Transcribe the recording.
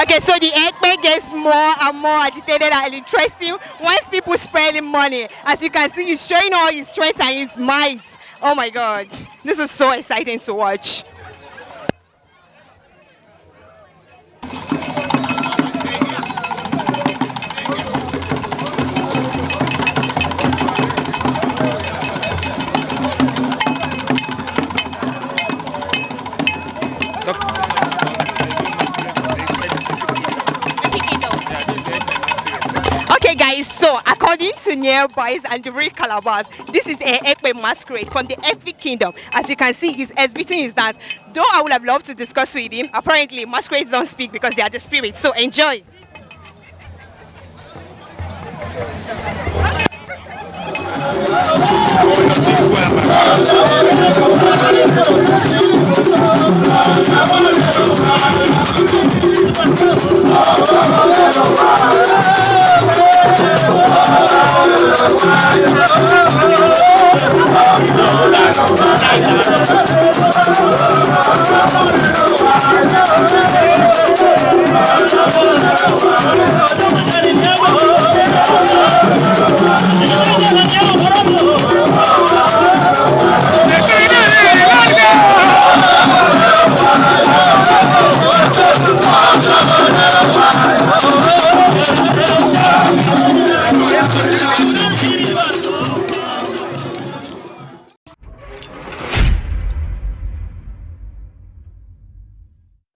Okay, so the Ekpe gets more and more agitated and interesting once people spreading money. As you can see, he's showing all his strength and his might. Oh my God, this is so exciting to watch. Okay guys, so according to nearby and the real Calabars, this is a Ekpe masquerade from the Ekpe kingdom. As you can see, he's exhibiting his dance. Though I would have loved to discuss with him, apparently masquerades don't speak because they are the spirits, so enjoy.